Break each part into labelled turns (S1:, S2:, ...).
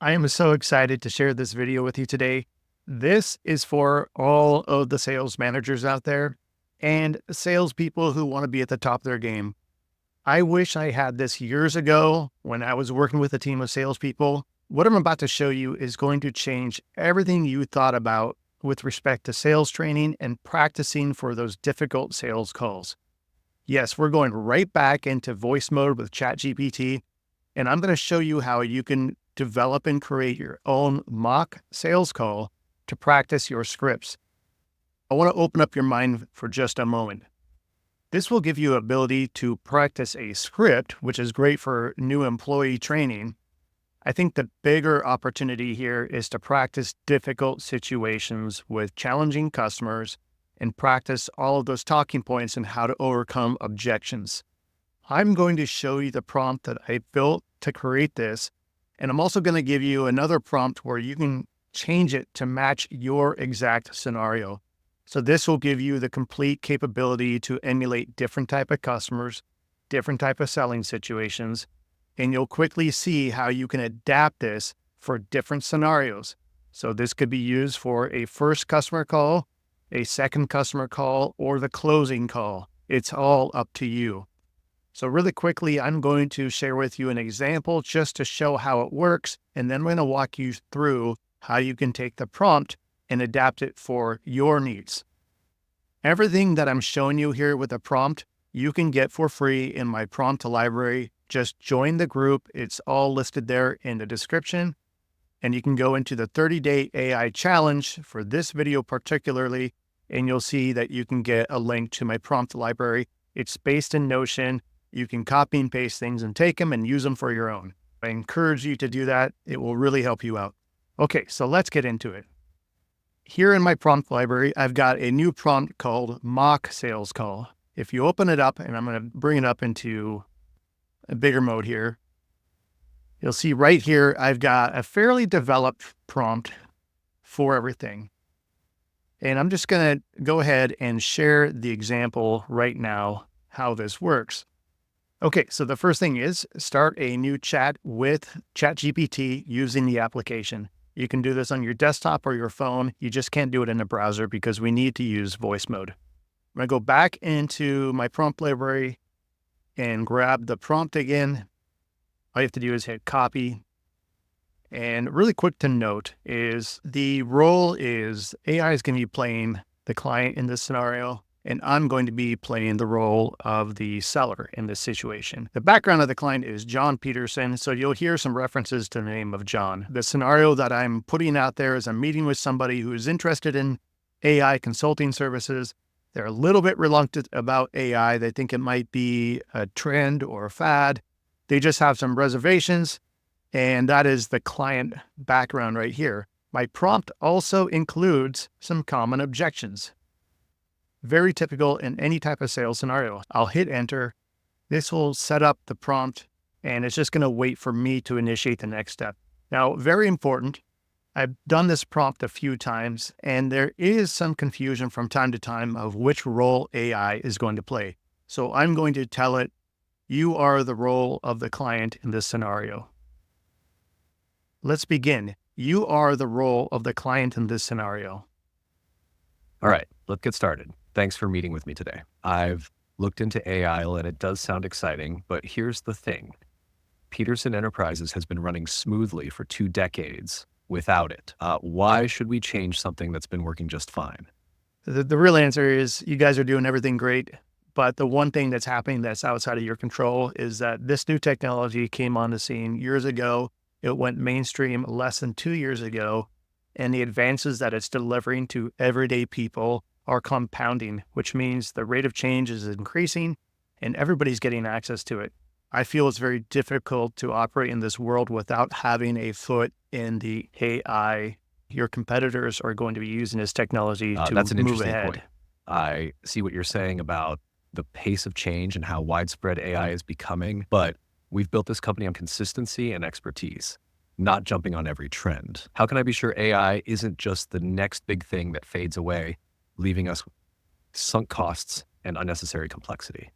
S1: I am so excited to share this video with you today. This is for all of the sales managers out there and salespeople who want to be at the top of their game. I wish I had this years ago when I was working with a team of salespeople. What I'm about to show you is going to change everything you thought about with respect to sales training and practicing for those difficult sales calls. Yes, we're going right back into voice mode with ChatGPT, and I'm going to show you how you can develop and create your own mock sales call to practice your scripts. I want to open up your mind for just a moment. This will give you ability to practice a script, which is great for new employee training. I think the bigger opportunity here is to practice difficult situations with challenging customers and practice all of those talking points and how to overcome objections. I'm going to show you the prompt that I built to create this, and I'm also going to give you another prompt where you can change it to match your exact scenario. So this will give you the complete capability to emulate different type of customers, different type of selling situations, and you'll quickly see how you can adapt this for different scenarios. So this could be used for a first customer call, a second customer call, or the closing call. It's all up to you. So really quickly, I'm going to share with you an example just to show how it works, and then we're going to walk you through how you can take the prompt and adapt it for your needs. Everything that I'm showing you here with the prompt, you can get for free in my prompt library. Just join the group. It's all listed there in the description. And you can go into the 30-day AI challenge for this video particularly, and you'll see that you can get a link to my prompt library. It's based in Notion. You can copy and paste things and take them and use them for your own. I encourage you to do that. It will really help you out. Okay, so let's get into it. Here in my prompt library, I've got a new prompt called mock sales call. If you open it up, and I'm going to bring it up into a bigger mode here, you'll see right here, I've got a fairly developed prompt for everything. And I'm just going to go ahead and share the example right now, how this works. Okay, so the first thing is start a new chat with ChatGPT using the application. You can do this on your desktop or your phone. You just can't do it in a browser because we need to use voice mode. I'm going to go back into my prompt library and grab the prompt again. All you have to do is hit copy. And really quick to note is the role is AI is going to be playing the client in this scenario, and I'm going to be playing the role of the seller in this situation. The background of the client is John Peterson, so you'll hear some references to the name of John. The scenario that I'm putting out there is I'm meeting with somebody who is interested in AI consulting services. They're a little bit reluctant about AI. They think it might be a trend or a fad. They just have some reservations, and that is the client background right here. My prompt also includes some common objections. Very typical in any type of sales scenario. I'll hit enter. This will set up the prompt, and it's just going to wait for me to initiate the next step. Now, very important, I've done this prompt a few times, and there is some confusion from time to time of which role AI is going to play. So I'm going to tell it, you are the role of the client in this scenario. Let's begin. You are the role of the client in this scenario.
S2: All right, let's get started. Thanks for meeting with me today. I've looked into AI and it does sound exciting, but here's the thing. Peterson Enterprises has been running smoothly for 2 decades without it. Why should we change something that's been working just fine?
S1: The real answer is you guys are doing everything great, but the one thing that's happening that's outside of your control is that this new technology came on the scene years ago. It went mainstream less than 2 years ago, and the advances that it's delivering to everyday people are compounding, which means the rate of change is increasing and everybody's getting access to it. I feel it's very difficult to operate in this world without having a foot in the AI. Your competitors are going to be using this technology to
S2: That's an
S1: move
S2: interesting
S1: ahead.
S2: point. I see what you're saying about the pace of change and how widespread AI is becoming, but we've built this company on consistency and expertise, not jumping on every trend. How can I be sure AI isn't just the next big thing that fades away, leaving us sunk costs and unnecessary complexity?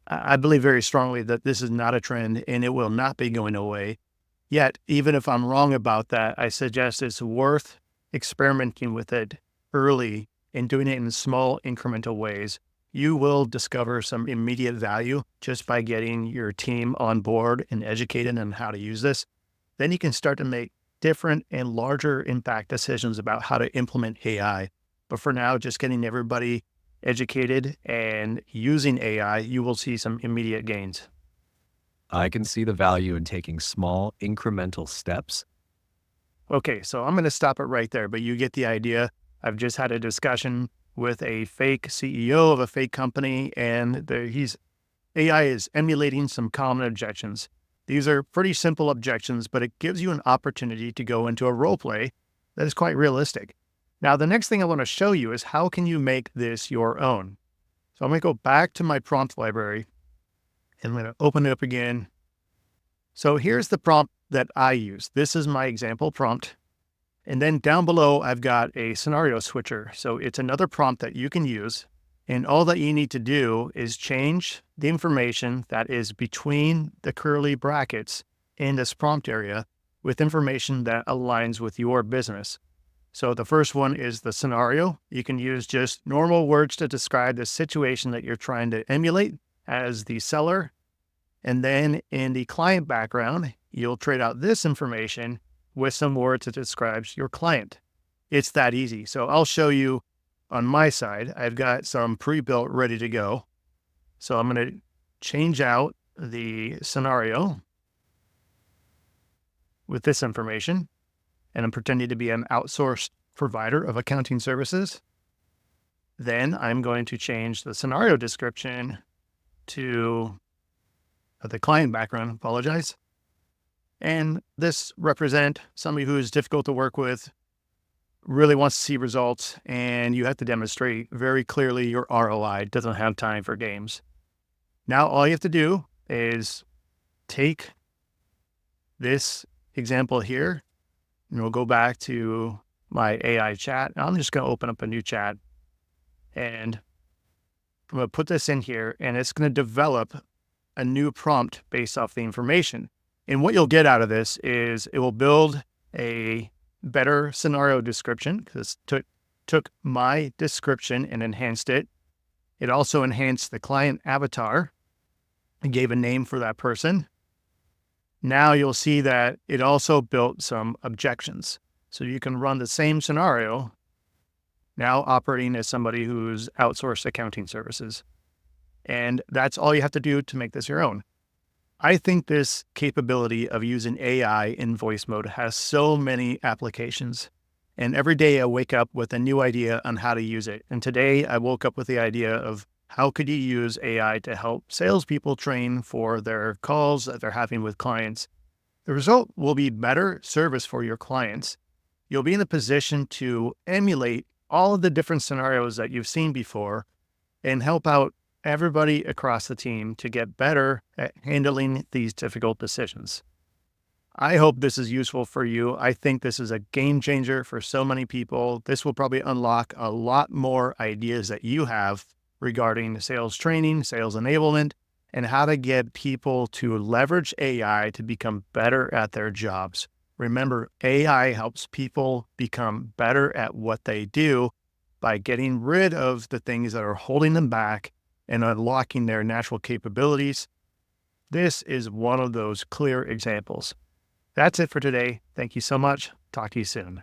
S1: I believe very strongly that this is not a trend and it will not be going away. Yet, even if I'm wrong about that, I suggest it's worth experimenting with it early and doing it in small incremental ways. You will discover some immediate value just by getting your team on board and educated on how to use this. Then you can start to make different and larger impact decisions about how to implement AI. But for now, just getting everybody educated and using AI, you will see some immediate gains.
S2: I can see the value in taking small incremental steps.
S1: Okay, so I'm going to stop it right there, but you get the idea. I've just had a discussion with a fake CEO of a fake company, and AI is emulating some common objections. These are pretty simple objections, but it gives you an opportunity to go into a role play that is quite realistic. Now, the next thing I want to show you is how can you make this your own? So I'm going to go back to my prompt library and I'm going to open it up again. So here's the prompt that I use. This is my example prompt. And then down below, I've got a scenario switcher. So it's another prompt that you can use. And all that you need to do is change the information that is between the curly brackets in this prompt area with information that aligns with your business. So the first one is the scenario. You can use just normal words to describe the situation that you're trying to emulate as the seller. And then in the client background, you'll trade out this information with some words that describes your client. It's that easy. So I'll show you on my side. I've got some pre-built ready to go. So I'm going to change out the scenario with this information. And I'm pretending to be an outsourced provider of accounting services. Then I'm going to change the scenario description to the client background, apologize. And this represent somebody who is difficult to work with, really wants to see results, and you have to demonstrate very clearly your ROI, doesn't have time for games. Now, all you have to do is take this example here, and we'll go back to my AI chat. I'm just going to open up a new chat, and I'm going to put this in here, and it's going to develop a new prompt based off the information. And what you'll get out of this is it will build a better scenario description because it took my description and enhanced it. It also enhanced the client avatar and gave a name for that person. Now you'll see that it also built some objections. So you can run the same scenario now operating as somebody who's outsourced accounting services. And that's all you have to do to make this your own. I think this capability of using AI in voice mode has so many applications. And every day I wake up with a new idea on how to use it. And today I woke up with the idea of how could you use AI to help salespeople train for their calls that they're having with clients. The result will be better service for your clients. You'll be in a position to emulate all of the different scenarios that you've seen before and help out everybody across the team to get better at handling these difficult decisions. I hope this is useful for you. I think this is a game changer for so many people. This will probably unlock a lot more ideas that you have regarding sales training, sales enablement, and how to get people to leverage AI to become better at their jobs. Remember, AI helps people become better at what they do by getting rid of the things that are holding them back and unlocking their natural capabilities. This is one of those clear examples. That's it for today. Thank you so much. Talk to you soon.